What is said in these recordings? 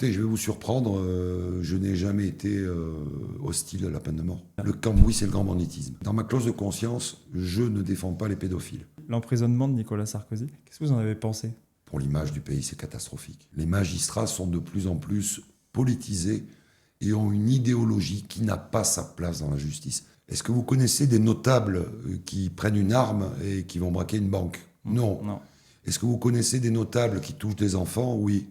Écoutez, je vais vous surprendre, je n'ai jamais été hostile à la peine de mort. Le cambouis, c'est le grand banditisme. Dans ma clause de conscience, je ne défends pas les pédophiles. L'emprisonnement de Nicolas Sarkozy, qu'est-ce que vous en avez pensé? Pour l'image du pays, c'est catastrophique. Les magistrats sont de plus en plus politisés et ont une idéologie qui n'a pas sa place dans la justice. Est-ce que vous connaissez des notables qui prennent une arme et qui vont braquer une banque? Non. Est-ce que vous connaissez des notables qui touchent des enfants? Oui.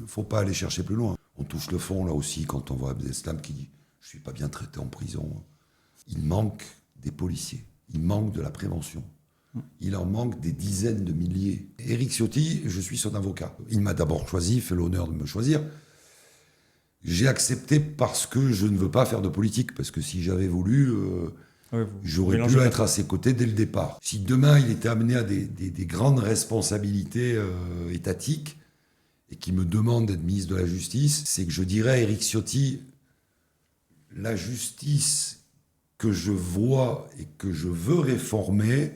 Faut pas aller chercher plus loin. On touche le fond là aussi quand on voit Abdeslam qui dit « je suis pas bien traité en prison ». Il manque des policiers, il manque de la prévention, il en manque des dizaines de milliers. Éric Ciotti, je suis son avocat. Il m'a d'abord choisi, fait l'honneur de me choisir. J'ai accepté parce que je ne veux pas faire de politique, parce que si j'avais voulu, j'aurais pu être à ses côtés dès le départ. Si demain il était amené à des grandes responsabilités étatiques, et qui me demande d'être ministre de la Justice, c'est que je dirais à Éric Ciotti, la justice que je vois et que je veux réformer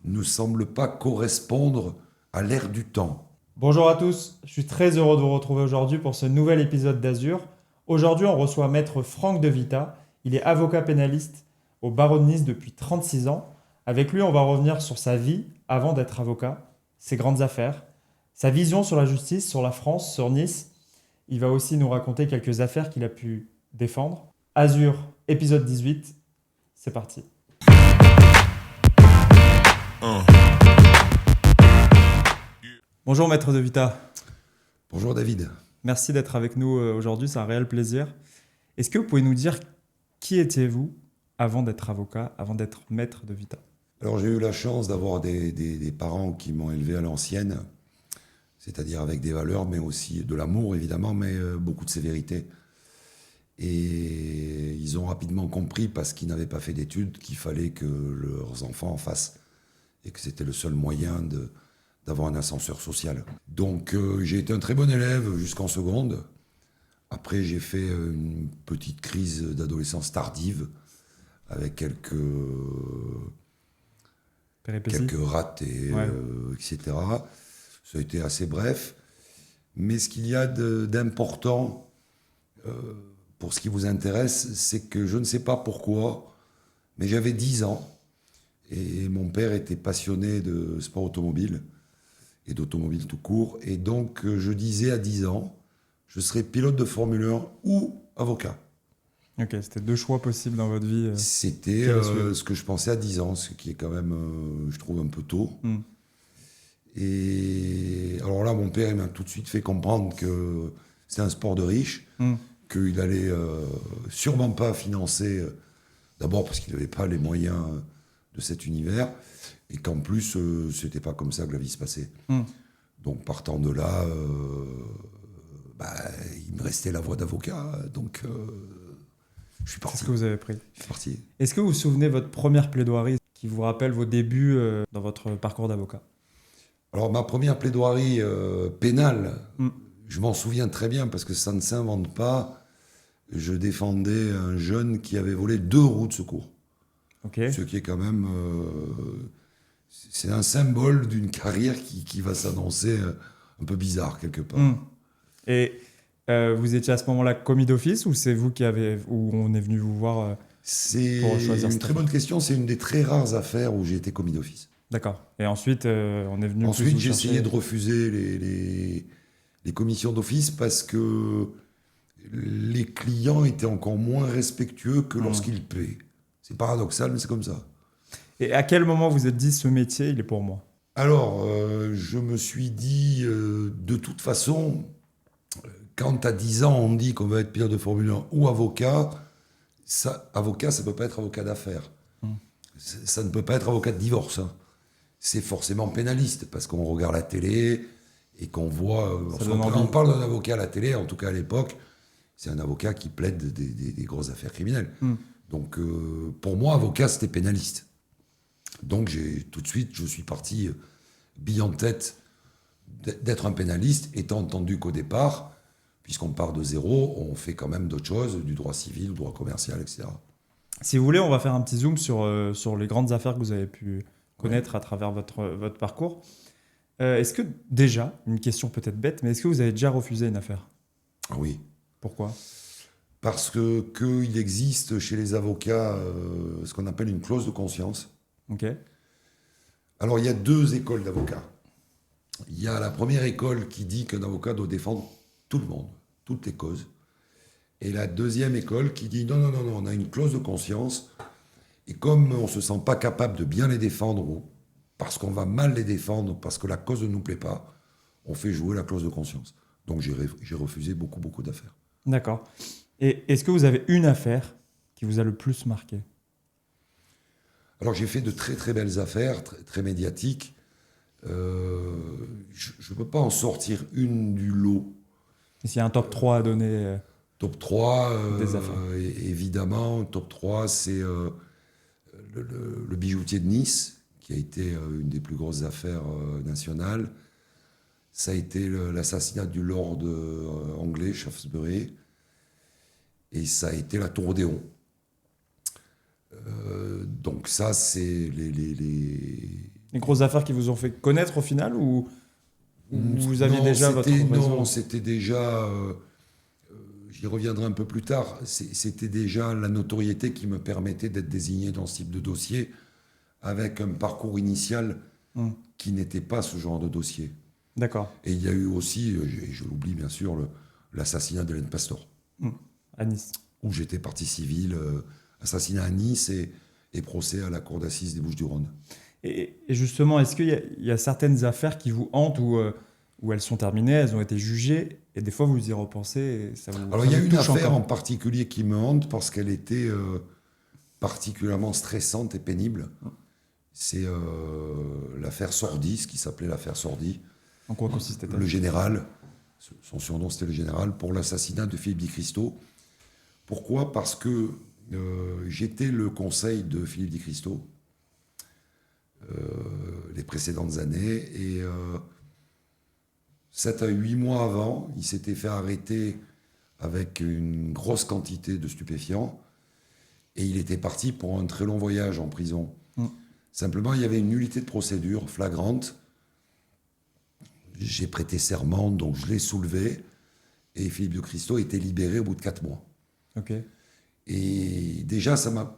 ne semble pas correspondre à l'ère du temps. Bonjour à tous, je suis très heureux de vous retrouver aujourd'hui pour ce nouvel épisode d'Azur. Aujourd'hui, on reçoit Maître Franck De Vita. Il est avocat pénaliste au barreau de Nice depuis 36 ans. Avec lui, on va revenir sur sa vie avant d'être avocat, ses grandes affaires, sa vision sur la justice, sur la France, sur Nice. Il va aussi nous raconter quelques affaires qu'il a pu défendre. Azur, épisode 18, c'est parti. Bonjour Maître De Vita. Bonjour David. Merci d'être avec nous aujourd'hui, c'est un réel plaisir. Est-ce que vous pouvez nous dire qui étiez-vous avant d'être avocat, avant d'être Maître De Vita? Alors j'ai eu la chance d'avoir des parents qui m'ont élevé à l'ancienne, c'est-à-dire avec des valeurs, mais aussi de l'amour évidemment, mais beaucoup de sévérité. Et ils ont rapidement compris, parce qu'ils n'avaient pas fait d'études, qu'il fallait que leurs enfants en fassent, et que c'était le seul moyen d'avoir un ascenseur social. Donc j'ai été un très bon élève jusqu'en seconde. Après j'ai fait une petite crise d'adolescence tardive, avec quelques ratés, etc. Ça a été assez bref. Mais ce qu'il y a d'important pour ce qui vous intéresse, c'est que je ne sais pas pourquoi, mais j'avais 10 ans et mon père était passionné de sport automobile et d'automobile tout court. Et donc je disais à 10 ans, je serai pilote de Formule 1 ou avocat. Ok, c'était deux choix possibles dans votre vie. C'était ce que je pensais à 10 ans, ce qui est quand même, je trouve, un peu tôt. Et alors là, mon père il m'a tout de suite fait comprendre que c'était un sport de riche, qu'il allait sûrement pas financer, d'abord parce qu'il n'avait pas les moyens de cet univers, et qu'en plus, c'était pas comme ça que la vie se passait. Donc partant de là, il me restait la voie d'avocat, donc je suis parti. C'est ce que vous avez pris. Je suis parti. Est-ce que vous vous souvenez de votre première plaidoirie qui vous rappelle vos débuts dans votre parcours d'avocat? Alors, ma première plaidoirie pénale, je m'en souviens très bien parce que ça ne s'invente pas. Je défendais un jeune qui avait volé 2 roues de secours. Ce qui est quand même... c'est un symbole d'une carrière qui va s'annoncer un peu bizarre quelque part. Et vous étiez à ce moment-là commis d'office ou c'est vous où on est venu vous voir C'est pour choisir une très bonne question. C'est une des très rares affaires où j'ai été commis d'office. D'accord. Et ensuite, on est venu... Ensuite, j'ai essayé de refuser les commissions d'office parce que les clients étaient encore moins respectueux que lorsqu'ils paient. C'est paradoxal, mais c'est comme ça. Et à quel moment vous êtes dit, ce métier, il est pour moi? Alors, je me suis dit, de toute façon, quand à 10 ans, on dit qu'on va être pilote de Formule 1 ou avocat, ça ne peut pas être avocat d'affaires. Ça ne peut pas être avocat de divorce, hein. C'est forcément pénaliste, parce qu'on regarde la télé et qu'on voit... on parle d'un avocat à la télé, en tout cas à l'époque, c'est un avocat qui plaide des grosses affaires criminelles. Donc pour moi, avocat, c'était pénaliste. Donc tout de suite, je suis parti bille en tête d'être un pénaliste, étant entendu qu'au départ, puisqu'on part de zéro, on fait quand même d'autres choses, du droit civil, du droit commercial, etc. Si vous voulez, on va faire un petit zoom sur les grandes affaires que vous avez pu connaître à travers votre parcours. Est-ce que déjà, une question peut-être bête, mais est-ce que vous avez déjà refusé une affaire? Ah oui. Pourquoi? Parce qu'il existe chez les avocats ce qu'on appelle une clause de conscience. Ok. Alors, il y a deux écoles d'avocats. Il y a la première école qui dit qu'un avocat doit défendre tout le monde, toutes les causes. Et la deuxième école qui dit non, non, non, non, on a une clause de conscience. Et comme on ne se sent pas capable de bien les défendre, ou parce qu'on va mal les défendre, parce que la cause ne nous plaît pas, on fait jouer la clause de conscience. Donc j'ai refusé beaucoup, beaucoup d'affaires. D'accord. Et est-ce que vous avez une affaire qui vous a le plus marqué? Alors j'ai fait de très, très belles affaires, très, très médiatiques. Je ne peux pas en sortir une du lot. Et s'il y a un top 3 à donner Top 3, des affaires. évidemment, top 3, c'est le bijoutier de Nice, qui a été une des plus grosses affaires nationales. Ça a été l'assassinat du lord anglais, Shaftesbury. Et ça a été la Tour Odéon. Donc ça, c'est Les grosses affaires qui vous ont fait connaître au final ou vous aviez Non, déjà votre réseau? Non, c'était déjà... j'y reviendrai un peu plus tard. C'était déjà la notoriété qui me permettait d'être désigné dans ce type de dossier avec un parcours initial qui n'était pas ce genre de dossier. D'accord. Et il y a eu aussi, je l'oublie bien sûr, l'assassinat d'Hélène Pastor, À Nice. où j'étais partie civile, assassinat à Nice et procès à la cour d'assises des Bouches-du-Rhône. Et justement, est-ce qu'il y a certaines affaires qui vous hantent où elles sont terminées, elles ont été jugées, et des fois vous y repensez et ça vous... Alors ça il y a vous une touche affaire encore en particulier qui me hante parce qu'elle était particulièrement stressante et pénible. C'est l'affaire Sordi, ce qui s'appelait l'affaire Sordi. En quoi consistait-elle? Le général, son surnom c'était le général, pour l'assassinat de Philippe Di Cristo. Pourquoi? Parce que j'étais le conseil de Philippe Di Cristo les précédentes années et 7 à 8 mois avant, il s'était fait arrêter avec une grosse quantité de stupéfiants et il était parti pour un très long voyage en prison. Simplement, il y avait une nullité de procédure flagrante. J'ai prêté serment, donc je l'ai soulevé et Philippe Di Cristo était libéré au bout de 4 mois. Ok. Et déjà, ça m'a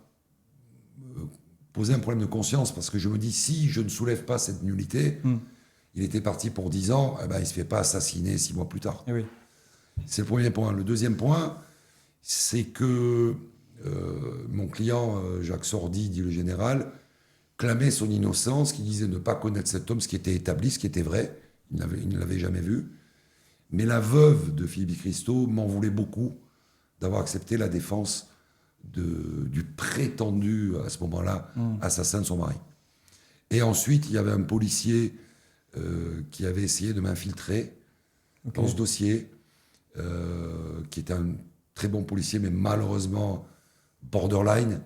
posé un problème de conscience parce que je me dis, si je ne soulève pas cette nullité, il était parti pour 10 ans, eh ben, il ne se fait pas assassiner 6 mois plus tard. Eh oui. C'est le premier point. Le deuxième point, c'est que mon client, Jacques Sordi, dit le général, clamait son innocence, qui disait ne pas connaître cet homme, ce qui était établi, ce qui était vrai. Il ne l'avait jamais vu. Mais la veuve de Philippe Di Cristo m'en voulait beaucoup d'avoir accepté la défense du prétendu, à ce moment-là, assassin de son mari. Et ensuite, il y avait un policier qui avait essayé de m'infiltrer dans ce dossier, qui était un très bon policier, mais malheureusement borderline.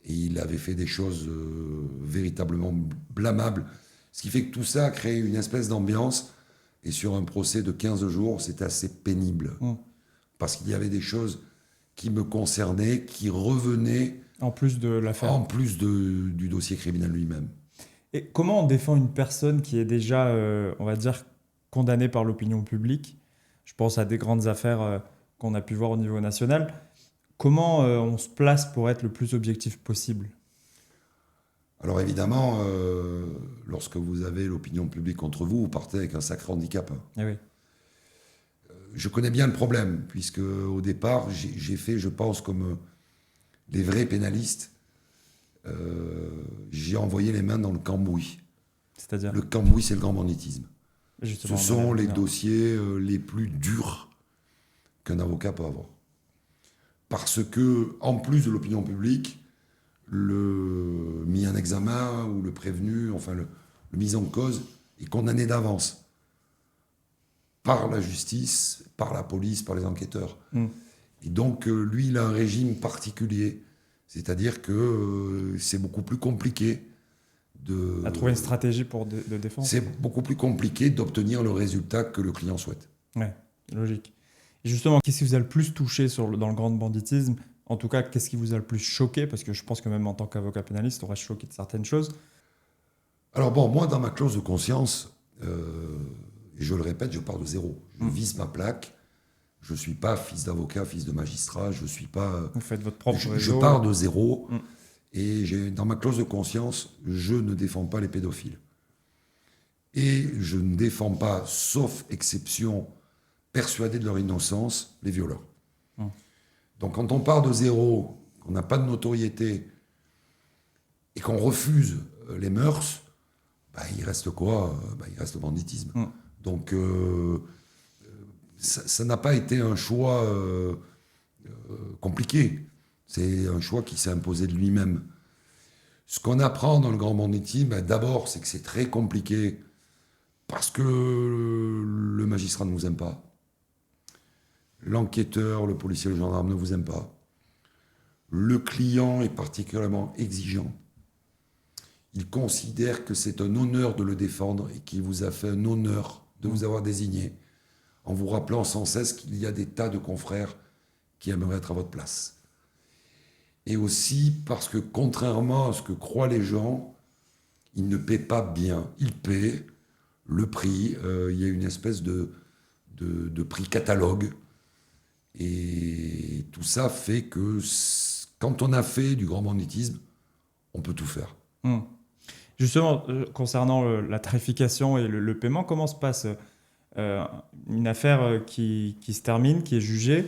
Et il avait fait des choses véritablement blâmables. Ce qui fait que tout ça a créé une espèce d'ambiance. Et sur un procès de 15 jours, c'était assez pénible. Parce qu'il y avait des choses qui me concernaient, qui revenaient En plus de l'affaire. en plus du dossier criminel lui-même. Et comment on défend une personne qui est déjà, on va dire, condamnée par l'opinion publique? Je pense à des grandes affaires qu'on a pu voir au niveau national. Comment on se place pour être le plus objectif possible? Alors évidemment, lorsque vous avez l'opinion publique contre vous, vous partez avec un sacré handicap. Eh oui. Je connais bien le problème, puisque au départ, j'ai fait, je pense, comme les vrais pénalistes, j'ai envoyé les mains dans le cambouis. C'est-à-dire? Le cambouis, c'est le grand banditisme. Justement, Ce sont les non. dossiers les plus durs qu'un avocat peut avoir. Parce que, en plus de l'opinion publique, le mis en examen ou le prévenu, enfin le mis en cause, est condamné d'avance par la justice, par la police, par les enquêteurs. Et donc, lui, il a un régime particulier. C'est-à-dire que c'est beaucoup plus compliqué à trouver une stratégie de défense. C'est beaucoup plus compliqué d'obtenir le résultat que le client souhaite. Ouais, logique. Et justement, qu'est-ce qui vous a le plus touché dans le grand banditisme? En tout cas, qu'est-ce qui vous a le plus choqué? Parce que je pense que même en tant qu'avocat pénaliste, on reste choqué de certaines choses. Alors bon, moi, dans ma clause de conscience, Et je le répète, je pars de zéro. Je vise ma plaque. Je ne suis pas fils d'avocat, fils de magistrat. Je suis pas. Vous faites votre propre Je réseau. pars de zéro. Et dans ma clause de conscience, je ne défends pas les pédophiles. Et je ne défends pas, sauf exception, persuadé de leur innocence, les violeurs. Donc quand on part de zéro, qu'on n'a pas de notoriété, et qu'on refuse les mœurs, il reste quoi? Il reste le banditisme. Donc ça n'a pas été un choix compliqué. C'est un choix qui s'est imposé de lui-même. Ce qu'on apprend dans le grand banditisme, d'abord, c'est que c'est très compliqué parce que le magistrat ne vous aime pas. L'enquêteur, le policier, le gendarme ne vous aime pas. Le client est particulièrement exigeant. Il considère que c'est un honneur de le défendre et qu'il vous a fait un honneur de vous avoir désigné, en vous rappelant sans cesse qu'il y a des tas de confrères qui aimeraient être à votre place. Et aussi parce que, contrairement à ce que croient les gens, il ne paie pas bien. Il paie le prix. Il y a une espèce de prix catalogue. Et tout ça fait que quand on a fait du grand banditisme, on peut tout faire. Justement, concernant la tarification et le paiement, comment se passe une affaire qui se termine, qui est jugée,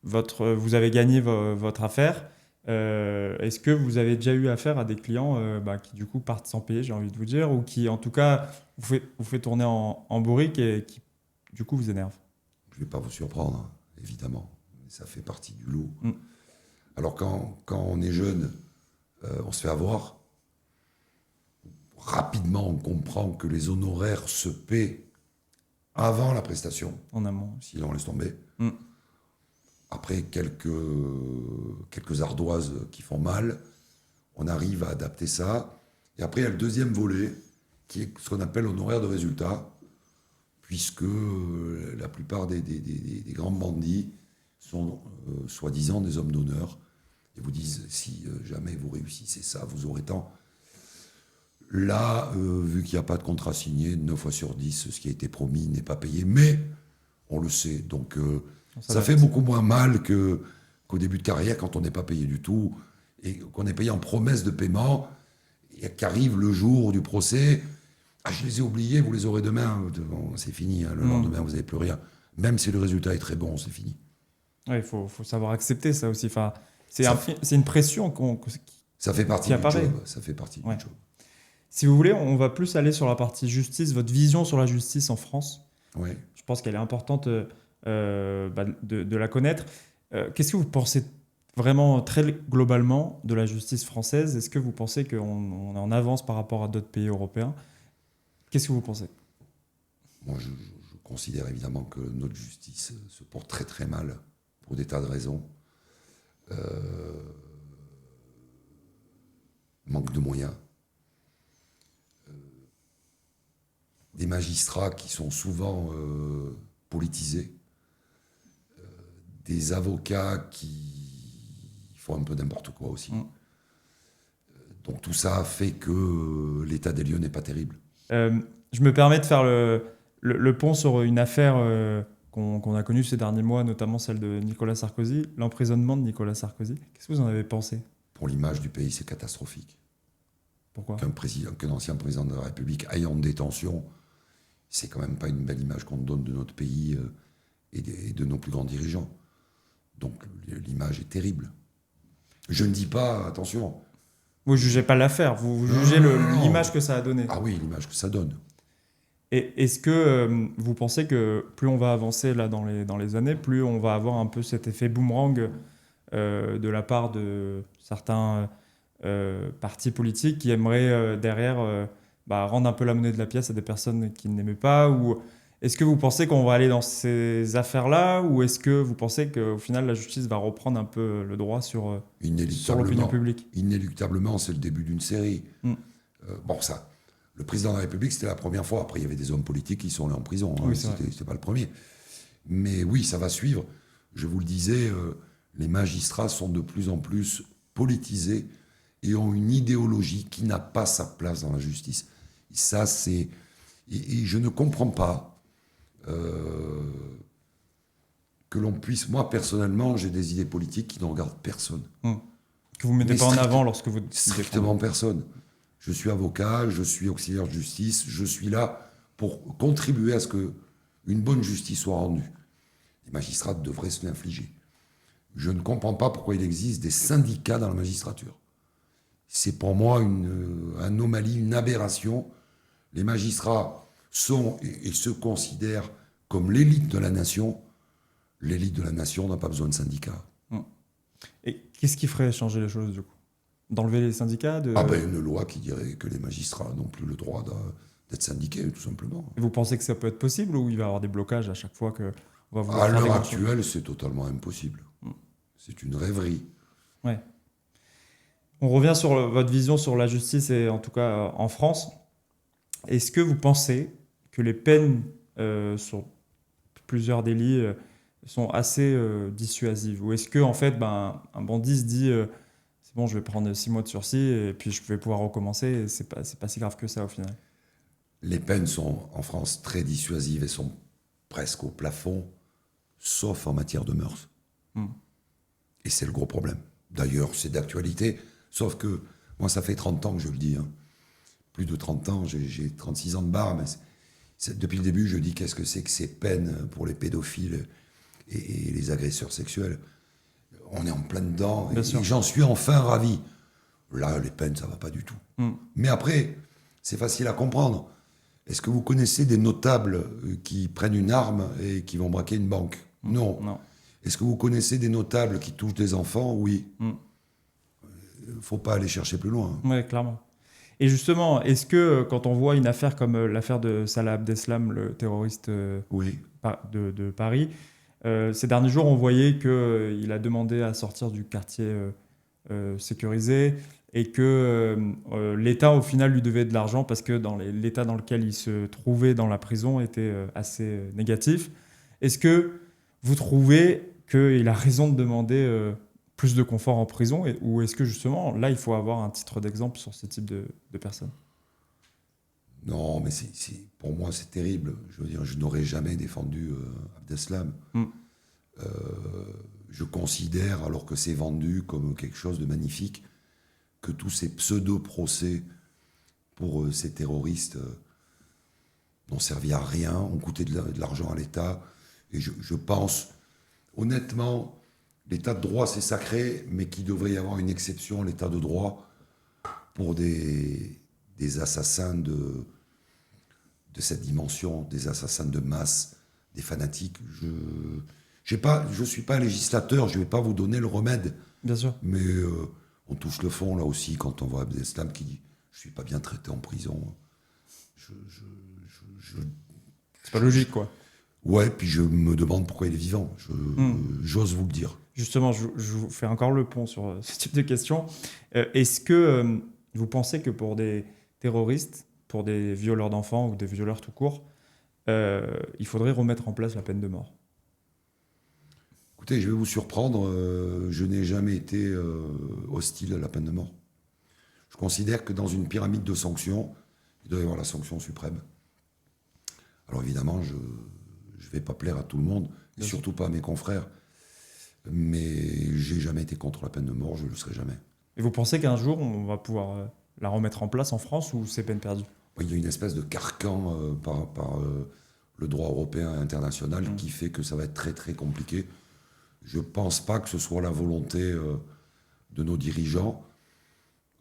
vous avez gagné votre affaire. Est-ce que vous avez déjà eu affaire à des clients qui du coup partent sans payer, j'ai envie de vous dire, ou qui en tout cas vous fait tourner en bourrique et qui du coup vous énervent? Je ne vais pas vous surprendre, évidemment. Ça fait partie du lot. Alors quand on est jeune, on se fait avoir. Rapidement, on comprend que les honoraires se paient avant la prestation. En amont. Sinon, on laisse tomber. Après quelques ardoises qui font mal, on arrive à adapter ça. Et après, il y a le deuxième volet, qui est ce qu'on appelle honoraire de résultat, puisque la plupart des grands bandits sont soi-disant des hommes d'honneur, et vous disent, si jamais vous réussissez ça, vous aurez tant. Là, vu qu'il n'y a pas de contrat signé, 9 fois sur 10, ce qui a été promis n'est pas payé, mais on le sait. Donc ça fait beaucoup moins mal qu'au début de carrière, quand on n'est pas payé du tout, et qu'on est payé en promesse de paiement, et qu'arrive le jour du procès. Ah, je les ai oubliés, vous les aurez demain. Bon, c'est fini, le lendemain, vous n'avez plus rien. Même si le résultat est très bon, c'est fini. Ouais, il faut savoir accepter ça aussi. Enfin, c'est une pression ça fait partie qui du apparaît. job. Ça fait partie du job. Si vous voulez, on va plus aller sur la partie justice, votre vision sur la justice en France. Ouais. Je pense qu'elle est importante de la connaître. Qu'est-ce que vous pensez vraiment très globalement de la justice française? Est-ce que vous pensez qu'on est en avance par rapport à d'autres pays européens? Qu'est-ce que vous pensez? Moi, je considère évidemment que notre justice se porte très très mal pour des tas de raisons. Manque de moyens. Des magistrats qui sont souvent politisés. Des avocats qui font un peu n'importe quoi aussi. Donc tout ça fait que l'état des lieux n'est pas terrible. Je me permets de faire le pont sur une affaire qu'on a connue ces derniers mois, notamment celle de Nicolas Sarkozy, l'emprisonnement de Nicolas Sarkozy. Qu'est-ce que vous en avez pensé? Pour l'image du pays, c'est catastrophique. Pourquoi? Qu'un ancien président de la République aille en détention, c'est quand même pas une belle image qu'on donne de notre pays et de nos plus grands dirigeants. Donc l'image est terrible. Je ne dis pas, attention. Vous ne jugez pas l'affaire, vous jugez l'image que ça a donné. Ah oui, l'image que ça donne. Et est-ce que vous pensez que plus on va avancer là dans les années, plus on va avoir un peu cet effet boomerang de la part de certains partis politiques qui aimeraient derrière rendre un peu la monnaie de la pièce à des personnes qu'ils n'aimaient pas? Ou est-ce que vous pensez qu'on va aller dans ces affaires-là, ou est-ce que vous pensez qu'au final la justice va reprendre un peu le droit sur l'opinion publique? Inéluctablement, c'est le début d'une série. Le président de la République, c'était la première fois. Après, il y avait des hommes politiques qui sont allés en prison. Oui, c'était pas le premier. Mais oui, ça va suivre. Je vous le disais, les magistrats sont de plus en plus politisés et ont une idéologie qui n'a pas sa place dans la justice. Et ça, c'est Et je ne comprends pas que l'on puisse... Moi, personnellement, j'ai des idées politiques qui ne regardent personne. Que vous ne mettez Mais pas en avant lorsque vous... strictement personne. Je suis avocat, je suis auxiliaire de justice, je suis là pour contribuer à ce qu'une bonne justice soit rendue. Les magistrats devraient se l'infliger. Je ne comprends pas pourquoi il existe des syndicats dans la magistrature. C'est pour moi une anomalie, une aberration. Les magistrats sont et se considèrent comme l'élite de la nation. L'élite de la nation n'a pas besoin de syndicats. Et qu'est-ce qui ferait changer les choses, du coup? D'enlever les syndicats Une loi qui dirait que les magistrats n'ont plus le droit d'être syndiqués, tout simplement. Et vous pensez que ça peut être possible ou il va y avoir des blocages à chaque fois que on va vouloir À faire des l'heure grandes choses? actuelle, c'est totalement impossible. C'est une rêverie. Ouais. On revient sur votre vision sur la justice et en tout cas en France. Est-ce que vous pensez que les peines sur plusieurs délits sont assez dissuasives? Ou est-ce que en fait, un bandit se dit c'est bon, je vais prendre 6 mois de sursis et puis je vais pouvoir recommencer et c'est pas si grave que ça au final? Les peines sont en France très dissuasives et sont presque au plafond, sauf en matière de mœurs. Et c'est le gros problème. D'ailleurs, c'est d'actualité, sauf que moi, ça fait 30 ans que je le dis. Plus de 30 ans, j'ai 36 ans de barre, mais depuis le début, je dis qu'est-ce que c'est que ces peines pour les pédophiles et les agresseurs sexuels. On est en plein dedans, et j'en suis enfin ravi. Là, les peines, ça va pas du tout. Mais après, c'est facile à comprendre. Est-ce que vous connaissez des notables qui prennent une arme et qui vont braquer une banque? Non. Est-ce que vous connaissez des notables qui touchent des enfants? Oui. Faut pas aller chercher plus loin. Oui, clairement. Et justement, est-ce que quand on voit une affaire comme l'affaire de Salah Abdeslam, le terroriste de Paris, ces derniers jours, on voyait qu'il a demandé à sortir du quartier sécurisé et que l'État, au final, lui devait de l'argent parce que l'état dans lequel il se trouvait dans la prison était assez négatif. Est-ce que vous trouvez qu'il a raison de demander plus de confort en prison ou est-ce que justement, là, il faut avoir un titre d'exemple sur ce type de personnes? Non, mais pour moi, c'est terrible. Je veux dire, je n'aurais jamais défendu Abdeslam. Je considère, alors que c'est vendu comme quelque chose de magnifique, que tous ces pseudo-procès pour ces terroristes n'ont servi à rien, ont coûté de l'argent à l'État. Et je pense, honnêtement, l'État de droit, c'est sacré, mais qu'il devrait y avoir une exception, l'État de droit, pour des assassins de cette dimension, des assassins de masse, des fanatiques. Je suis pas législateur, je vais pas vous donner le remède. Bien sûr. Mais on touche le fond, là aussi, quand on voit Abdeslam qui dit « Je suis pas bien traité en prison. » C'est pas logique, quoi. Ouais, puis je me demande pourquoi il est vivant. J'ose vous le dire. Justement, je vous fais encore le pont sur ce type de questions. Est-ce que vous pensez que pour des terroristes, pour des violeurs d'enfants ou des violeurs tout court, il faudrait remettre en place la peine de mort? Écoutez, je vais vous surprendre, je n'ai jamais été hostile à la peine de mort. Je considère que dans une pyramide de sanctions, il doit y avoir la sanction suprême. Alors évidemment, je ne vais pas plaire à tout le monde, et surtout pas à mes confrères, mais j'ai jamais été contre la peine de mort, je ne le serai jamais. Et vous pensez qu'un jour, on va pouvoir la remettre en place en France ou c'est peine perdue? Il y a une espèce de carcan par le droit européen et international qui fait que ça va être très très compliqué. Je ne pense pas que ce soit la volonté de nos dirigeants.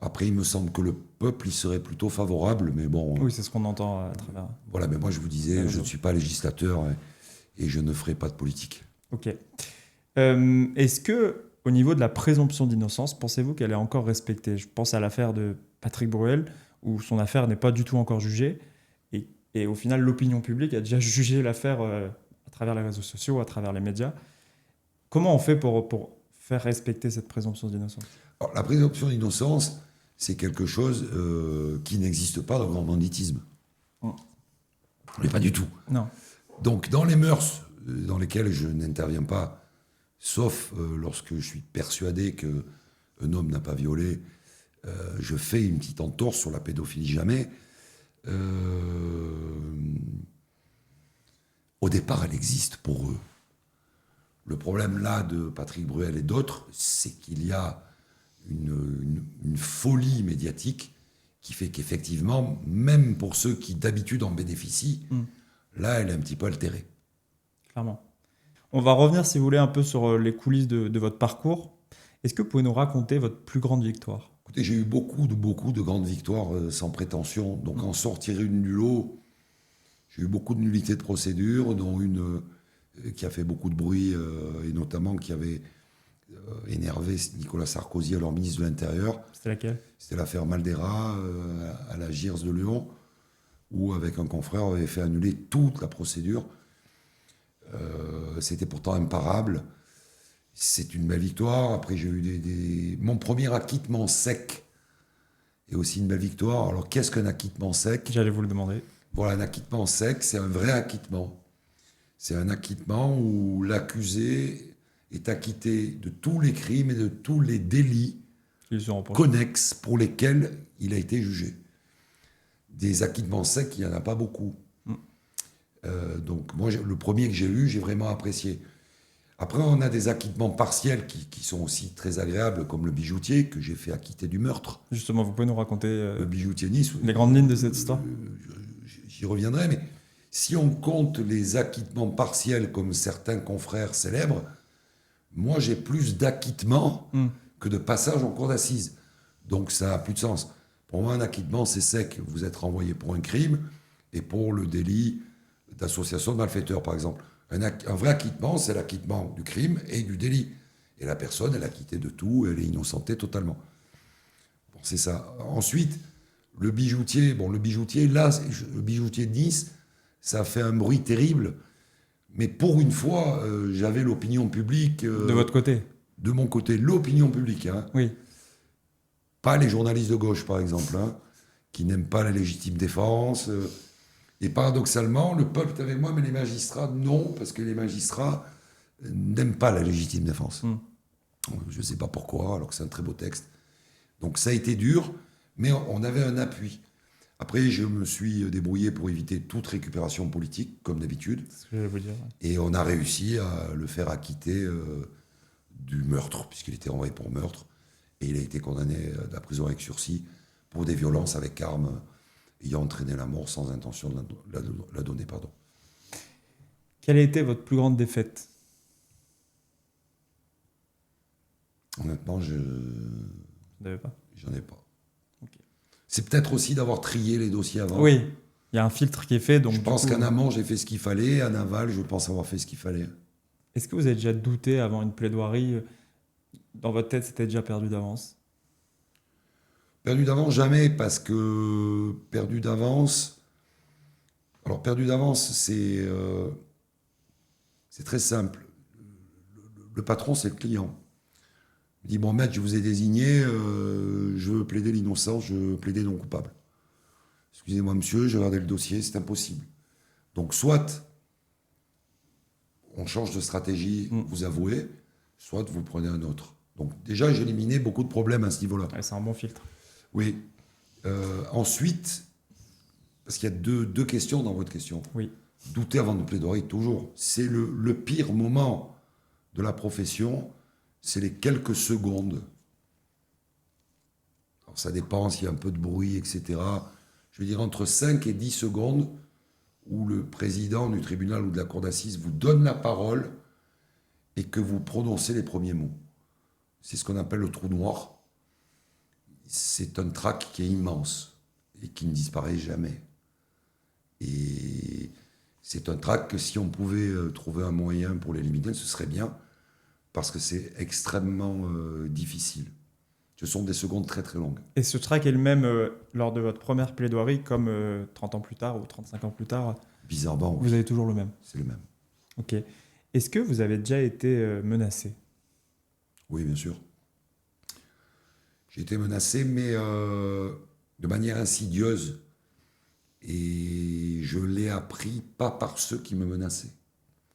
Après, il me semble que le peuple y serait plutôt favorable, mais bon... Oui, c'est ce qu'on entend à travers... Voilà, mais moi je vous disais, je ne suis pas législateur et je ne ferai pas de politique. Ok. Est-ce que, au niveau de la présomption d'innocence, pensez-vous qu'elle est encore respectée? Je pense à l'affaire de Patrick Bruel, où son affaire n'est pas du tout encore jugée, et au final, l'opinion publique a déjà jugé l'affaire à travers les réseaux sociaux, à travers les médias. Comment on fait pour faire respecter cette présomption d'innocence? Alors, la présomption d'innocence, c'est quelque chose qui n'existe pas dans le grand banditisme. Mais pas du tout. Non. Donc, dans les mœurs dans lesquelles je n'interviens pas, sauf lorsque je suis persuadé qu'un homme n'a pas violé, je fais une petite entorse sur la pédophilie jamais. Au départ, elle existe pour eux. Le problème là de Patrick Bruel et d'autres, c'est qu'il y a une folie médiatique qui fait qu'effectivement, même pour ceux qui d'habitude en bénéficient, là, elle est un petit peu altérée. Clairement. On va revenir, si vous voulez, un peu sur les coulisses de votre parcours. Est-ce que vous pouvez nous raconter votre plus grande victoire? Écoutez, j'ai eu beaucoup de grandes victoires sans prétention. Donc en sortir une du lot, j'ai eu beaucoup de nullités de procédure, dont une qui a fait beaucoup de bruit, et notamment qui avait énervé Nicolas Sarkozy, alors ministre de l'Intérieur. C'était laquelle? C'était l'affaire Maldera à la GIRS de Lyon, où avec un confrère, on avait fait annuler toute la procédure. C'était pourtant imparable. C'est une belle victoire. Après, j'ai eu mon premier acquittement sec est aussi une belle victoire. Alors, qu'est-ce qu'un acquittement sec? J'allais vous le demander. Voilà, un acquittement sec, c'est un vrai acquittement. C'est un acquittement où l'accusé est acquitté de tous les crimes et de tous les délits connexes pour lesquels il a été jugé. Des acquittements secs, il n'y en a pas beaucoup. Donc, moi, le premier que j'ai eu, j'ai vraiment apprécié. Après, on a des acquittements partiels qui sont aussi très agréables, comme le bijoutier, que j'ai fait acquitter du meurtre. Justement, vous pouvez nous raconter le bijoutier Nice, les grandes lignes de cette histoire? J'y reviendrai, mais si on compte les acquittements partiels comme certains confrères célèbres, moi, j'ai plus d'acquittements que de passages en cour d'assises. Donc, ça n'a plus de sens. Pour moi, un acquittement, c'est sec. Vous êtes renvoyé pour un crime et pour le délit d'association de malfaiteurs, par exemple. Un vrai acquittement, c'est l'acquittement du crime et du délit. Et la personne, elle est acquittée de tout, elle est innocentée totalement. Bon, c'est ça. Ensuite, le bijoutier le bijoutier de Nice, ça a fait un bruit terrible. Mais pour une fois, j'avais l'opinion publique... de votre côté? De mon côté, l'opinion publique. Hein. Oui. Pas les journalistes de gauche, par exemple, hein, qui n'aiment pas la légitime défense. Et paradoxalement, le peuple est avec moi, mais les magistrats, non, parce que les magistrats n'aiment pas la légitime défense. Je ne sais pas pourquoi, alors que c'est un très beau texte. Donc ça a été dur, mais on avait un appui. Après, je me suis débrouillé pour éviter toute récupération politique, comme d'habitude. C'est ce que j'allais vous dire. Et on a réussi à le faire acquitter du meurtre, puisqu'il était renvoyé pour meurtre. Et il a été condamné à la prison avec sursis pour des violences avec armes ayant entraîné la mort sans intention de la donner. Pardon. Quelle a été votre plus grande défaite? Honnêtement, Vous n'avez pas? j'en ai pas. Okay. C'est peut-être aussi d'avoir trié les dossiers avant. Oui, il y a un filtre qui est fait. Donc je pense qu'en amont, j'ai fait ce qu'il fallait. En aval, je pense avoir fait ce qu'il fallait. Est-ce que vous avez déjà douté avant une plaidoirie? Dans votre tête, c'était déjà perdu d'avance? Perdu d'avance, jamais, parce que perdu d'avance... Alors, perdu d'avance, c'est très simple. Le patron, c'est le client. Il dit, bon, maître, je vous ai désigné, je veux plaider l'innocence, je veux plaider non coupable. Excusez-moi, monsieur, j'ai regardé le dossier, c'est impossible. Donc, soit on change de stratégie, vous avouez, soit vous prenez un autre. Donc, déjà, j'ai éliminé beaucoup de problèmes à ce niveau-là. Ouais, c'est un bon filtre. Oui. Ensuite, parce qu'il y a deux questions dans votre question. Oui. Douter avant de plaidoyer, toujours. C'est le pire moment de la profession, c'est les quelques secondes. Alors, ça dépend s'il y a un peu de bruit, etc. Je veux dire, entre 5 et 10 secondes, où le président du tribunal ou de la cour d'assises vous donne la parole et que vous prononcez les premiers mots. C'est ce qu'on appelle le trou noir. C'est un trac qui est immense et qui ne disparaît jamais. Et c'est un trac que si on pouvait trouver un moyen pour l'éliminer, ce serait bien, parce que c'est extrêmement difficile. Ce sont des secondes très très longues. Et ce trac est le même lors de votre première plaidoirie comme 30 ans plus tard ou 35 ans plus tard? Bizarrement, oui. Vous avez toujours le même? C'est le même. Ok. Est-ce que vous avez déjà été menacé? Oui, bien sûr. J'ai été menacé, mais de manière insidieuse. Et je l'ai appris pas par ceux qui me menaçaient.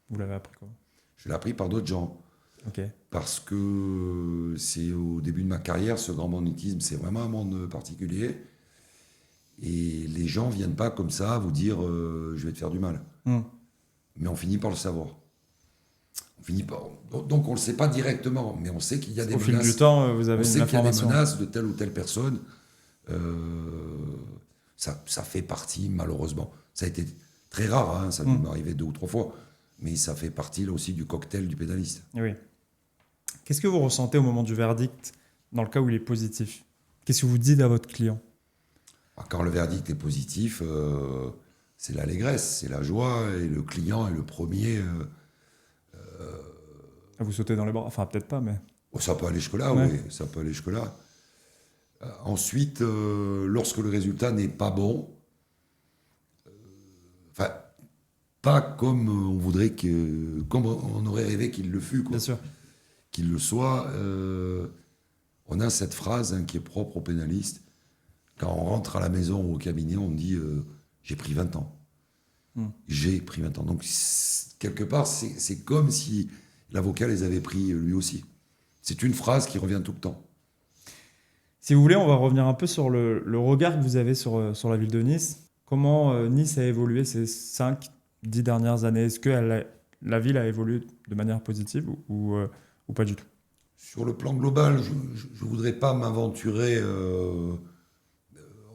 Vous l'avez appris comment? Je l'ai appris par d'autres gens. Ok. Parce que c'est au début de ma carrière, ce grand banditisme, c'est vraiment un monde particulier. Et les gens viennent pas comme ça vous dire je vais te faire du mal. Mm. Mais on finit par le savoir. Donc on le sait pas directement, mais on sait qu'il y a des Au fil menaces. du temps, vous On avez sait une qu'il y a des information. menaces de telle ou telle personne. Ça fait partie, malheureusement. Ça a été très rare, hein, ça a dû m'arriver 2 ou 3 fois. Mais ça fait partie là aussi du cocktail du pénaliste. Oui. Qu'est-ce que vous ressentez au moment du verdict dans le cas où il est positif? Qu'est-ce que vous dites à votre client? Quand le verdict est positif, c'est l'allégresse, c'est la joie, et le client est le premier. Vous sautez dans les bras? Enfin, peut-être pas, mais... Oh, ça peut aller jusque-là, Ouais. oui, ça peut aller jusque-là. Ensuite, lorsque le résultat n'est pas bon, enfin, pas comme on voudrait que, comme on aurait rêvé qu'il le fût, quoi, Bien sûr. qu'il le soit, on a cette phrase hein, qui est propre aux pénalistes. Quand on rentre à la maison ou au cabinet, on dit j'ai pris 20 ans. J'ai pris 20 ans. Donc, quelque part, c'est comme si l'avocat les avait pris lui aussi. C'est une phrase qui revient tout le temps. Si vous voulez, on va revenir un peu sur le regard que vous avez sur la ville de Nice. Comment Nice a évolué ces 5-10 dernières années? Est-ce que la ville a évolué de manière positive ou pas du tout? Sur le plan global, je ne voudrais pas m'aventurer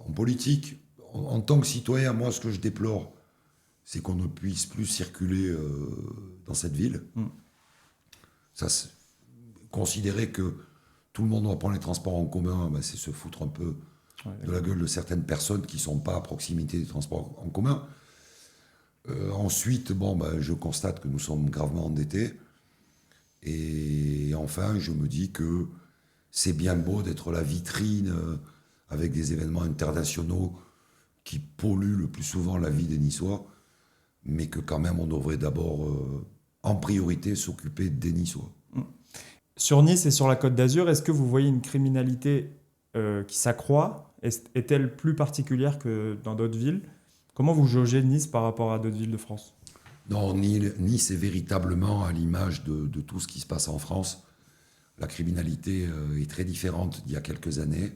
en politique. En tant que citoyen, moi, ce que je déplore, c'est qu'on ne puisse plus circuler dans cette ville. Ça, considérer que tout le monde doit prendre les transports en commun, ben, c'est se foutre un peu de la gueule de certaines personnes qui ne sont pas à proximité des transports en commun. Ensuite, bon, ben, je constate que nous sommes gravement endettés. Et enfin, je me dis que c'est bien beau d'être la vitrine avec des événements internationaux qui polluent le plus souvent la vie des Niçois, mais que quand même on devrait d'abord, en priorité, s'occuper des Niçois. Sur Nice et sur la Côte d'Azur, est-ce que vous voyez une criminalité qui s'accroît? Est-elle plus particulière que dans d'autres villes? Comment vous jaugez Nice par rapport à d'autres villes de France? Non, Nice est véritablement à l'image de tout ce qui se passe en France. La criminalité est très différente d'il y a quelques années.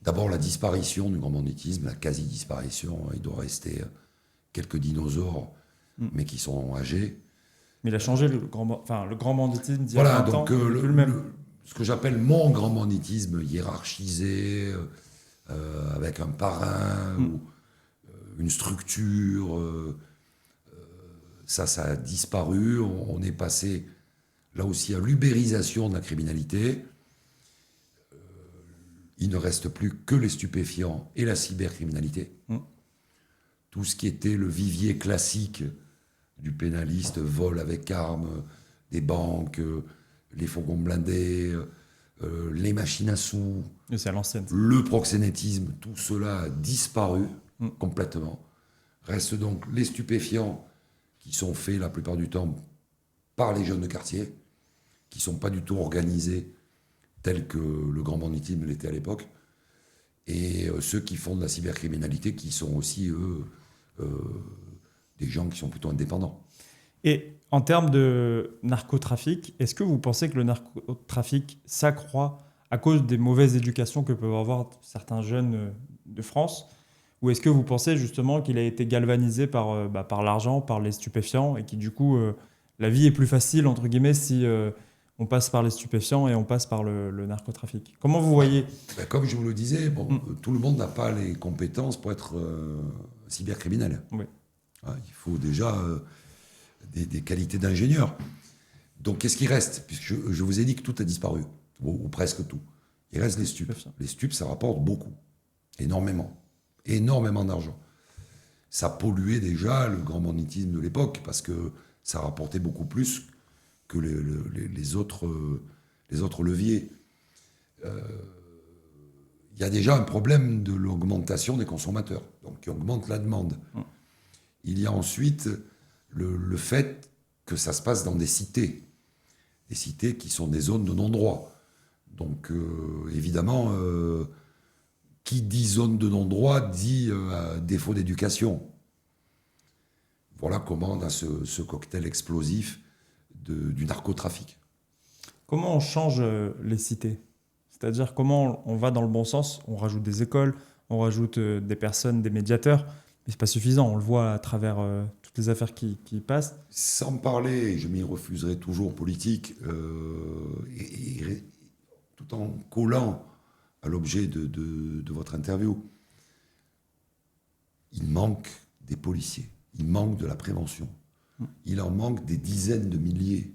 D'abord, la disparition du grand banditisme, la quasi-disparition. Il doit rester quelques dinosaures, mais qui sont âgés. Mais il a changé le grand banditisme d'il y a Voilà, 20 ans, donc c'est plus le même. ce que j'appelle mon grand banditisme hiérarchisé, avec un parrain ou une structure, ça a disparu. On est passé là aussi à l'ubérisation de la criminalité. Il ne reste plus que les stupéfiants et la cybercriminalité. Tout ce qui était le vivier classique du pénaliste, vol avec armes, des banques, les fourgons blindés, les machines à sous, Mais c'est à l'ancienne. le proxénétisme, tout cela a disparu complètement. Restent donc les stupéfiants qui sont faits la plupart du temps par les jeunes de quartier, qui ne sont pas du tout organisés tels que le grand banditisme l'était à l'époque, et ceux qui font de la cybercriminalité, qui sont aussi, eux, des gens qui sont plutôt indépendants. Et en termes de narcotrafic, est-ce que vous pensez que le narcotrafic s'accroît à cause des mauvaises éducations que peuvent avoir certains jeunes de France? Ou est-ce que vous pensez justement qu'il a été galvanisé par l'argent, par les stupéfiants, et qui du coup, la vie est plus facile, entre guillemets, si on passe par les stupéfiants et on passe par le narcotrafic? Comment vous voyez? Comme je vous le disais, tout le monde n'a pas les compétences pour être cybercriminel. Oui. Il faut déjà des qualités d'ingénieur. Donc qu'est-ce qui reste? Puisque je vous ai dit que tout a disparu, ou presque tout. Il reste les stupes. Les stupes, ça rapporte beaucoup, énormément d'argent. Ça polluait déjà le grand banditisme de l'époque, parce que ça rapportait beaucoup plus que les autres leviers. Il y a déjà un problème de l'augmentation des consommateurs, donc qui augmente la demande. Il y a ensuite le fait que ça se passe dans des cités qui sont des zones de non-droit. Donc évidemment, qui dit zone de non-droit dit défaut d'éducation. Voilà comment on a ce cocktail explosif du narcotrafic. Comment on change les cités? C'est-à-dire comment on va dans le bon sens? On rajoute des écoles, on rajoute des personnes, des médiateurs, mais c'est pas suffisant. On le voit à travers toutes les affaires qui passent. Sans parler, je m'y refuserai toujours politique, tout en collant à l'objet de votre interview, il manque des policiers, il manque de la prévention, il en manque des dizaines de milliers.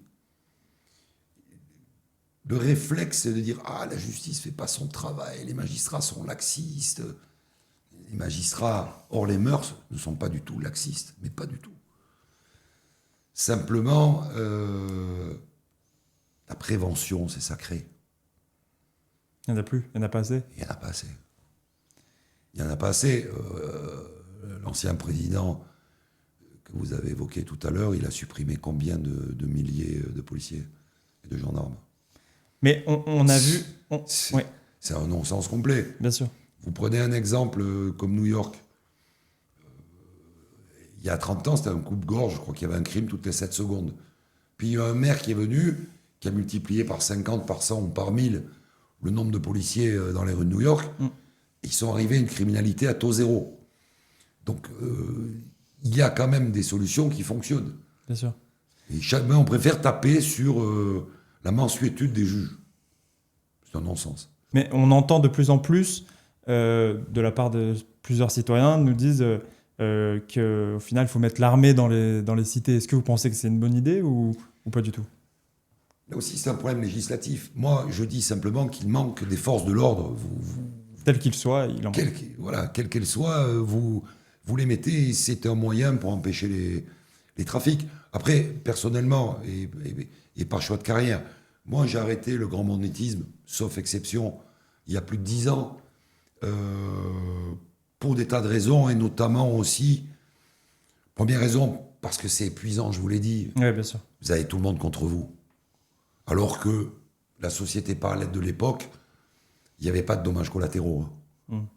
Le réflexe, c'est de dire « Ah, la justice ne fait pas son travail, les magistrats sont laxistes. » Les magistrats, hors les mœurs, ne sont pas du tout laxistes, mais pas du tout. Simplement, la prévention, c'est sacré. Il n'y en a plus, il n'y en a pas assez. Il n'y en a pas assez. Il n'y en a pas assez. L'ancien président que vous avez évoqué tout à l'heure, il a supprimé combien de milliers de policiers et de gendarmes? Mais on a vu... C'est un non-sens complet. Bien sûr. Vous prenez un exemple comme New York. Il y a 30 ans, c'était un coupe-gorge, je crois qu'il y avait un crime toutes les 7 secondes. Puis il y a un maire qui est venu, qui a multiplié par 50, par 100 ou par 1000 le nombre de policiers dans les rues de New York. Et ils sont arrivés à une criminalité à taux zéro. Donc il y a quand même des solutions qui fonctionnent. Bien sûr. Et jamais on préfère taper sur la mansuétude des juges. C'est un non-sens. Mais on entend de plus en plus, de la part de plusieurs citoyens, nous disent qu'au final, il faut mettre l'armée dans les cités. Est-ce que vous pensez que c'est une bonne idée ou pas du tout? Là aussi, c'est un problème législatif. Moi, je dis simplement qu'il manque des forces de l'ordre. Tel qu'il soit, il en quelles qu'elles soient, vous les mettez, c'est un moyen pour empêcher les trafics. Après, personnellement, et par choix de carrière, moi, j'ai arrêté le grand banditisme, sauf exception, il y a plus de 10 ans, pour des tas de raisons, et notamment aussi, première raison, parce que c'est épuisant, je vous l'ai dit. Oui, bien sûr. Vous avez tout le monde contre vous. Alors que la société parallèle de l'époque, il n'y avait pas de dommages collatéraux.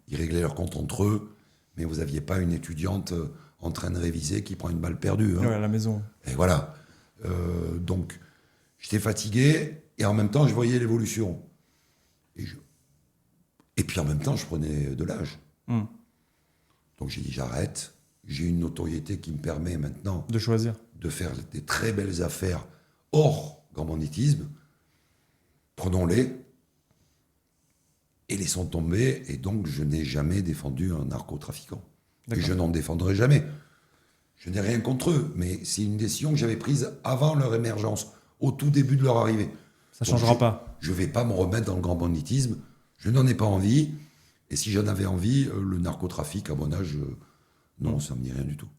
Ils réglaient leurs comptes entre eux, mais vous n'aviez pas une étudiante en train de réviser qui prend une balle perdue. Ouais, à la maison. Et voilà. Donc, j'étais fatigué, et en même temps, je voyais l'évolution. Et puis en même temps, je prenais de l'âge. Donc j'ai dit, j'arrête. J'ai une notoriété qui me permet maintenant de choisir, de faire des très belles affaires hors grand banditisme. Prenons-les et laissons tomber. Et donc, je n'ai jamais défendu un narcotrafiquant. Et je n'en défendrai jamais. Je n'ai rien contre eux, mais c'est une décision que j'avais prise avant leur émergence, au tout début de leur arrivée. Ça ne changera pas. Je ne vais pas me remettre dans le grand banditisme. Je n'en ai pas envie. Et si j'en avais envie, le narcotrafic, à mon âge, non, ça ne me dit rien du tout.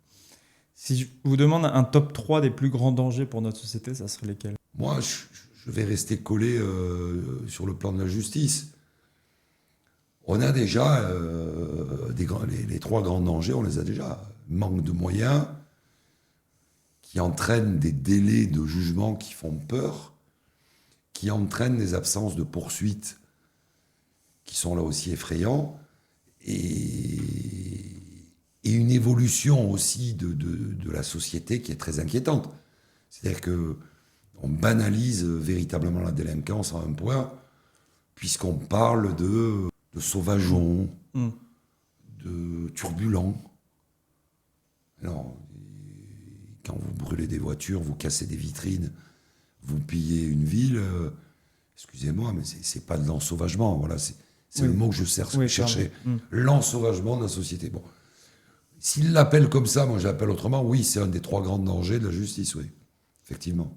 Si je vous demande un top 3 des plus grands dangers pour notre société, ça serait lesquels? Moi, je vais rester collé sur le plan de la justice. On a déjà les 3 grands dangers, on les a déjà. Manque de moyens, qui entraînent des délais de jugement qui font peur, qui entraînent des absences de poursuites qui sont là aussi effrayants, et une évolution aussi de la société qui est très inquiétante. C'est-à-dire qu'on banalise véritablement la délinquance à un point, puisqu'on parle de sauvageons, de turbulents. Alors, quand vous brûlez des voitures, vous cassez des vitrines, vous pillez une ville, excusez-moi, mais c'est pas de l'ensauvagement. Voilà, c'est le mot que je cherchais. L'ensauvagement de la société. Bon. S'il l'appelle comme ça, moi j'appelle autrement, oui, c'est un des 3 grands dangers de la justice, oui. Effectivement.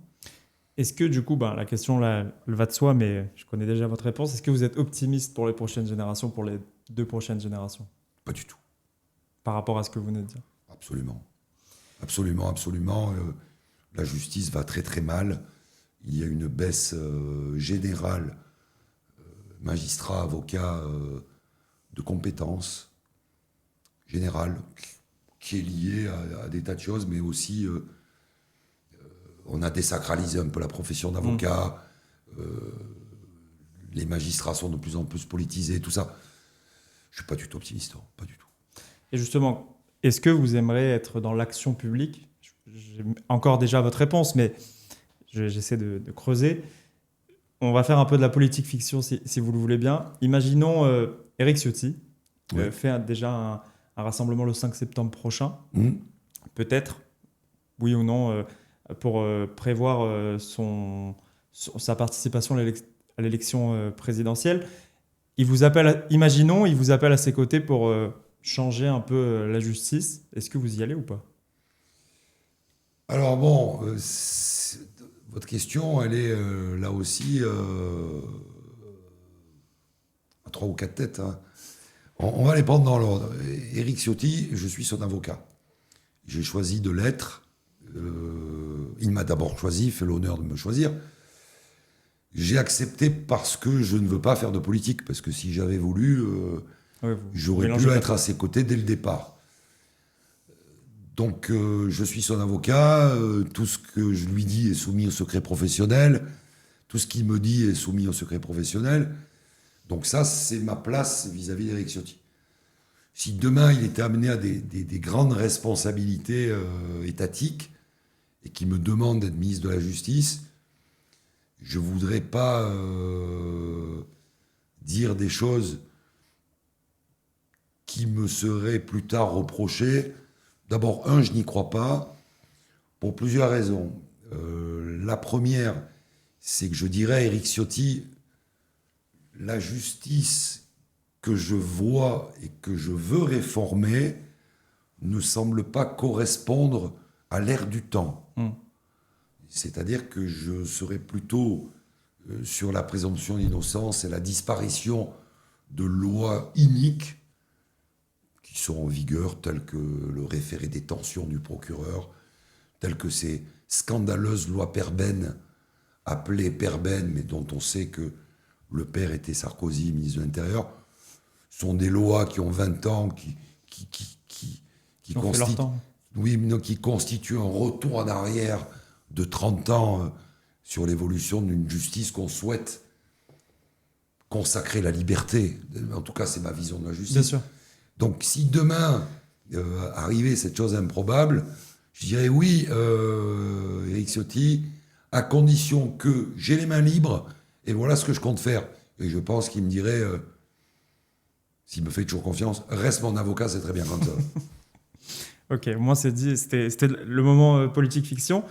Est-ce que du coup, la question là, elle va de soi, mais je connais déjà votre réponse, est-ce que vous êtes optimiste pour les prochaines générations, pour les 2 prochaines générations? Pas du tout. Par rapport à ce que vous venez de dire? Absolument. Absolument, absolument. La justice va très très mal. Il y a une baisse générale, magistrats, avocats, de compétences générales, qui est liée à des tas de choses, mais aussi on a désacralisé un peu la profession d'avocat, les magistrats sont de plus en plus politisés, tout ça. Je ne suis pas du tout optimiste, non, pas du tout. Et justement, est-ce que vous aimeriez être dans l'action publique? J'ai encore déjà votre réponse, mais j'essaie de creuser. On va faire un peu de la politique fiction, si vous le voulez bien. Imaginons Éric Ciotti, Ouais. fait déjà un rassemblement le 5 septembre prochain. Mmh. Peut-être, oui ou non, pour prévoir sa participation à l'élection présidentielle. Imaginons, il vous appelle à ses côtés pour changer un peu la justice. Est-ce que vous y allez ou pas? Alors bon, votre question, elle est là aussi à trois ou quatre têtes, hein. On va les prendre dans l'ordre. Éric Ciotti, je suis son avocat. J'ai choisi de l'être. Il m'a d'abord choisi, fait l'honneur de me choisir. J'ai accepté parce que je ne veux pas faire de politique, parce que si j'avais voulu, Ouais, j'aurais mélangez pu pas être tout. à ses côtés dès le départ. Donc je suis son avocat, tout ce que je lui dis est soumis au secret professionnel, tout ce qu'il me dit est soumis au secret professionnel. Donc ça, c'est ma place vis-à-vis d'Éric Ciotti. Si demain il était amené à des grandes responsabilités étatiques et qu'il me demande d'être ministre de la Justice, je ne voudrais pas dire des choses qui me seraient plus tard reprochées. D'abord, je n'y crois pas, pour plusieurs raisons. La première, c'est que je dirais à Éric Ciotti, la justice que je vois et que je veux réformer ne semble pas correspondre à l'ère du temps. Hmm. C'est-à-dire que je serais plutôt sur la présomption d'innocence et la disparition de lois iniques qui sont en vigueur, telles que le référé détention du procureur, telles que ces scandaleuses lois Perben, appelées Perben, mais dont on sait que le père était Sarkozy, ministre de l'Intérieur, sont des lois qui ont 20 ans, Qui ont fait leur temps. oui, mais qui constituent un retour en arrière de 30 ans sur l'évolution d'une justice qu'on souhaite consacrer la liberté. En tout cas, c'est ma vision de la justice. Bien sûr. Donc, si demain arrivait cette chose improbable, je dirais oui, Éric Ciotti, à condition que j'ai les mains libres et voilà ce que je compte faire. Et je pense qu'il me dirait, s'il me fait toujours confiance, reste mon avocat, c'est très bien comme ça. Ok, moi c'est dit, c'était le moment politique fiction.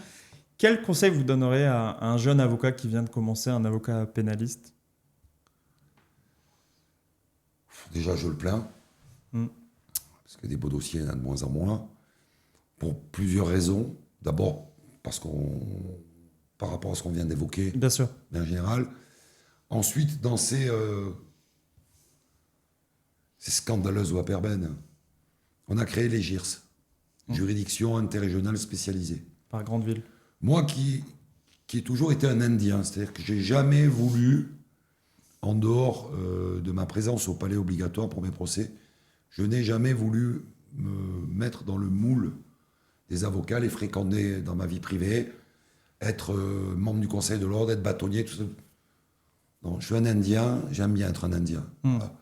Quel conseil vous donnerez à un jeune avocat qui vient de commencer, un avocat pénaliste? Déjà, je le plains, Hmm. parce que des beaux dossiers, il y en a de moins en moins, pour plusieurs raisons. D'abord, parce par rapport à ce qu'on vient d'évoquer, Bien sûr. mais en général. Ensuite, dans ces scandaleuses lois Perben, on a créé les JIRS, juridiction interrégionale spécialisée. Par grande ville. Moi qui ai toujours été un Indien, c'est-à-dire que j'ai jamais voulu, en dehors de ma présence au palais obligatoire pour mes procès, je n'ai jamais voulu me mettre dans le moule des avocats, les fréquenter dans ma vie privée, être membre du Conseil de l'ordre, être bâtonnier, tout ça. Non, je suis un Indien, j'aime bien être un Indien. Voilà.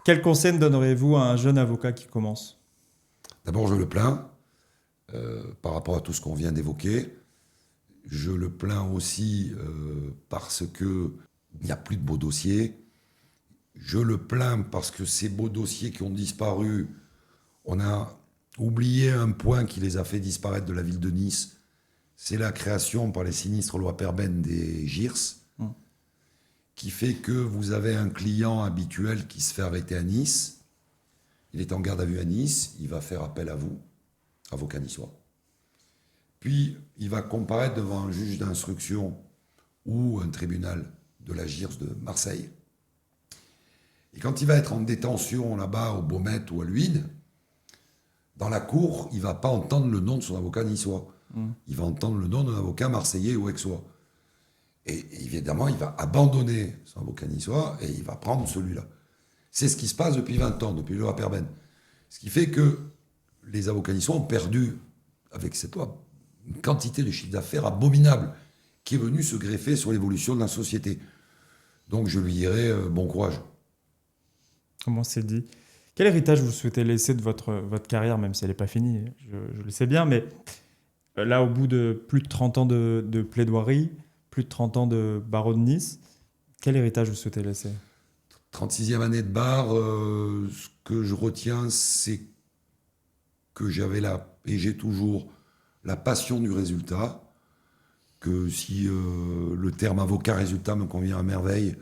Quel conseil donneriez-vous à un jeune avocat qui commence? D'abord, je le plains par rapport à tout ce qu'on vient d'évoquer. Je le plains aussi parce qu'il n'y a plus de beaux dossiers. Je le plains parce que ces beaux dossiers qui ont disparu, on a oublié un point qui les a fait disparaître de la ville de Nice. C'est la création par les sinistres lois Perben des JIRS, qui fait que vous avez un client habituel qui se fait arrêter à Nice. Il est en garde à vue à Nice, il va faire appel à vous, avocat niçois. Puis, il va comparaître devant un juge d'instruction ou un tribunal de la JIRS de Marseille. Et quand il va être en détention là-bas, au Baumette ou à Luynes, dans la cour, il ne va pas entendre le nom de son avocat niçois. Il va entendre le nom d'un avocat marseillais ou aixois. Et évidemment, il va abandonner son avocat niçois et il va prendre celui-là. C'est ce qui se passe depuis 20 ans, depuis le loi Perben. Ce qui fait que les avocats niçois ont perdu, avec cette loi, une quantité de chiffre d'affaires abominable qui est venue se greffer sur l'évolution de la société. Donc je lui dirais bon courage. Comment c'est dit? Quel héritage vous souhaitez laisser de votre carrière, même si elle n'est pas finie, je le sais bien, mais là, au bout de plus de 30 ans de plaidoirie, plus de 30 ans de barreau de Nice, quel héritage vous souhaitez laisser? 36e année de bar, ce que je retiens, c'est que et j'ai toujours la passion du résultat, que si le terme avocat résultat me convient à merveille,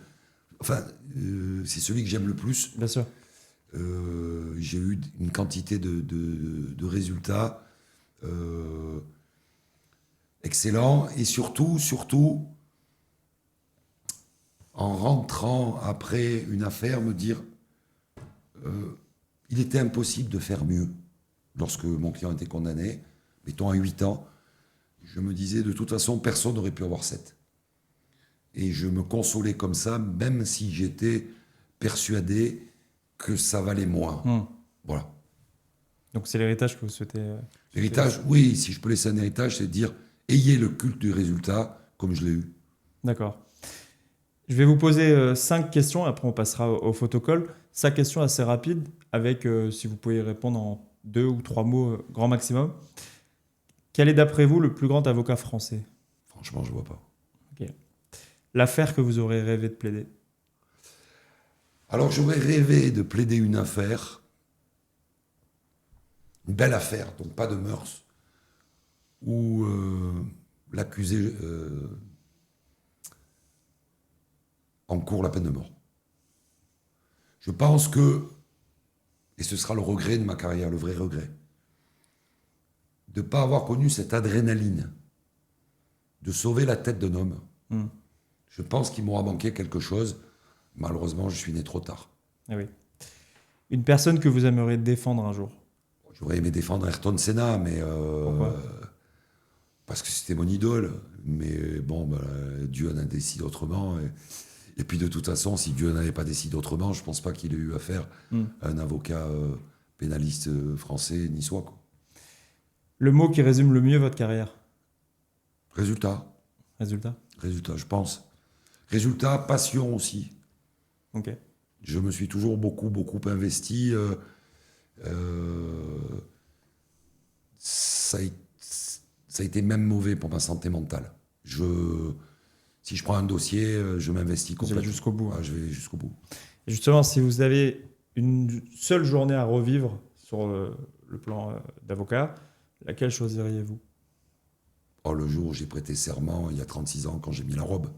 enfin, c'est celui que j'aime le plus. Bien sûr. J'ai eu une quantité de résultats excellents, et surtout, en rentrant après une affaire, me dire il était impossible de faire mieux. Lorsque mon client était condamné, mettons à 8 ans, je me disais de toute façon, personne n'aurait pu avoir 7. Et je me consolais comme ça, même si j'étais persuadé que ça valait moins. Voilà. Donc c'est l'héritage que vous souhaitez. L'héritage, oui, si je peux laisser un héritage, c'est de dire ayez le culte du résultat comme je l'ai eu. D'accord. Je vais vous poser 5 questions, après on passera au photocall. 5 questions assez rapides, avec, si vous pouvez répondre en 2 ou 3 mots, grand maximum. Quel est d'après vous le plus grand avocat français? Franchement, je ne vois pas. Ok. L'affaire que vous aurez rêvé de plaider? Alors, j'aurais rêvé de plaider une affaire, une belle affaire, donc pas de mœurs, où l'accusé encourt la peine de mort. Je pense que, et ce sera le regret de ma carrière, le vrai regret, de ne pas avoir connu cette adrénaline, de sauver la tête d'un homme. Je pense qu'il m'aura manqué quelque chose. Malheureusement, je suis né trop tard. Ah oui. Une personne que vous aimeriez défendre un jour? J'aurais aimé défendre Ayrton Senna, mais Pourquoi? parce que c'était mon idole. Mais bon, Dieu en a décidé autrement. Et puis de toute façon, si Dieu n'avait pas décidé autrement, je ne pense pas qu'il ait eu affaire à un avocat pénaliste français niçois, quoi. Le mot qui résume le mieux votre carrière? Résultat, je pense. Résultat, passion aussi. Ok. Je me suis toujours beaucoup investi. Ça a été même mauvais pour ma santé mentale. Si je prends un dossier, je m'investis Vous allez complètement. jusqu'au bout. Ouais, je vais jusqu'au bout. Et justement, si vous avez une seule journée à revivre sur le plan d'avocat, laquelle choisiriez-vous? Le jour où j'ai prêté serment, il y a 36 ans, quand j'ai mis la robe.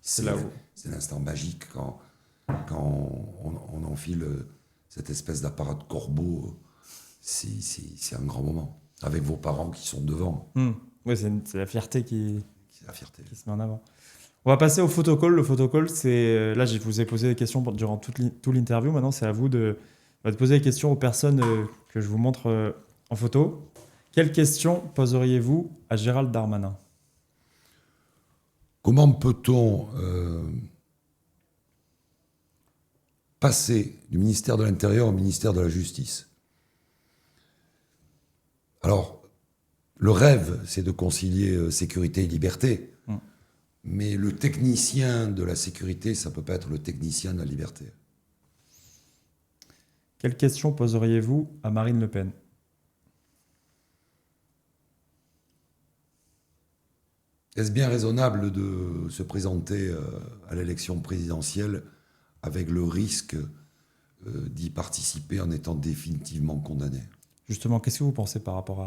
C'est là où. C'est l'instant magique quand on enfile cette espèce d'apparat de corbeau. C'est un grand moment. Avec vos parents qui sont devant. Oui, c'est la fierté C'est la fierté. qui se met en avant. On va passer au photocall. Le photocall, c'est... Là, je vous ai posé des questions durant tout l'interview. Maintenant, c'est à vous de poser des questions aux personnes que je vous montre en photo. Quelles questions poseriez-vous à Gérald Darmanin? Comment peut-on passer du ministère de l'Intérieur au ministère de la Justice? Alors, le rêve, c'est de concilier sécurité et liberté. Mais le technicien de la sécurité, ça ne peut pas être le technicien de la liberté. Quelle question poseriez-vous à Marine Le Pen? Est-ce bien raisonnable de se présenter à l'élection présidentielle avec le risque d'y participer en étant définitivement condamné? Justement, qu'est-ce que vous pensez par rapport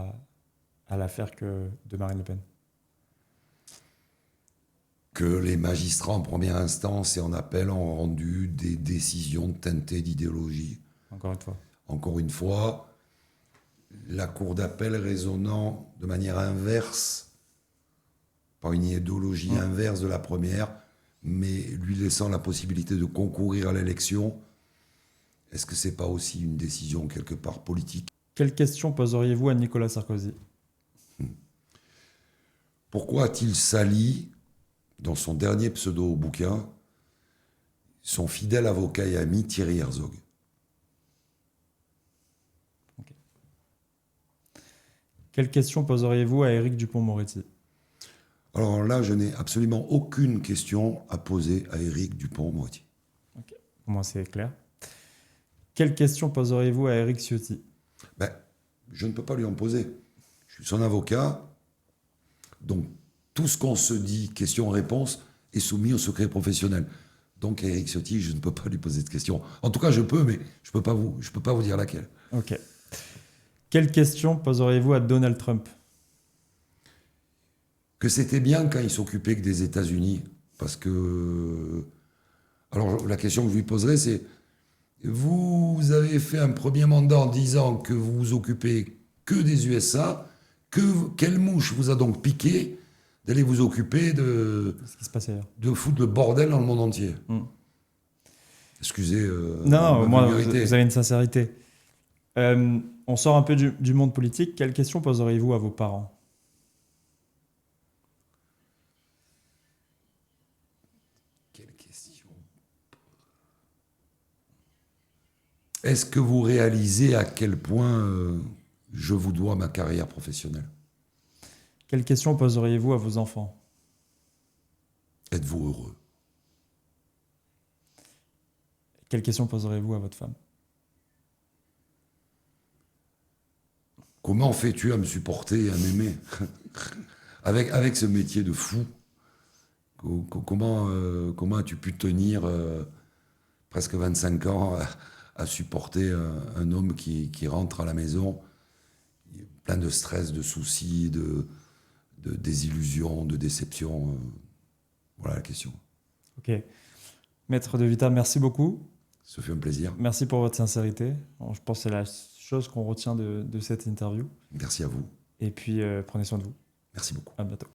à l'affaire de Marine Le Pen? Que les magistrats en première instance et en appel ont rendu des décisions teintées d'idéologie. Encore une fois, la cour d'appel raisonnant de manière inverse, par une idéologie inverse de la première, mais lui laissant la possibilité de concourir à l'élection, est-ce que c'est pas aussi une décision quelque part politique? Quelle question poseriez-vous à Nicolas Sarkozy? Pourquoi a-t-il sali, dans son dernier pseudo-bouquin, son fidèle avocat et ami Thierry Herzog? Okay. Quelle question poseriez-vous à Éric Dupond-Moretti? Alors là, je n'ai absolument aucune question à poser à Éric Dupond-Moretti. Okay. Pour moi, c'est clair. Quelle question poseriez-vous à Éric Ciotti? Je ne peux pas lui en poser. Je suis son avocat, donc tout ce qu'on se dit, question-réponse, est soumis au secret professionnel. Donc Éric Ciotti, je ne peux pas lui poser de questions. En tout cas, je peux, mais je peux pas vous dire laquelle. Ok. Quelle question poseriez-vous à Donald Trump? Que c'était bien quand il s'occupait que des États-Unis. Parce que... Alors, la question que je lui poserais, c'est... Vous avez fait un premier mandat en disant que vous vous occupez que des USA. Quelle mouche vous a donc piqué d'aller vous occuper Ce qui se passe ailleurs. de foutre le bordel dans le monde entier? Excusez Non, ma moi, vulgarité. vous avez une sincérité. On sort un peu du monde politique. Quelle question poseriez-vous à vos parents? Quelle question. Est-ce que vous réalisez à quel point je vous dois ma carrière professionnelle? Quelle question poseriez-vous à vos enfants? Êtes-vous heureux? Quelle question poseriez-vous à votre femme? Comment fais-tu à me supporter et à m'aimer avec ce métier de fou? Comment as-tu pu tenir presque 25 ans à supporter un homme qui rentre à la maison plein de stress, de soucis, de désillusions, de déceptions? Voilà la question. Ok. Maître De Vita, merci beaucoup. Ce fut un plaisir. Merci pour votre sincérité. Je pense que c'est la chose qu'on retient de cette interview. Merci à vous. Et puis, prenez soin de vous. Merci beaucoup. À bientôt.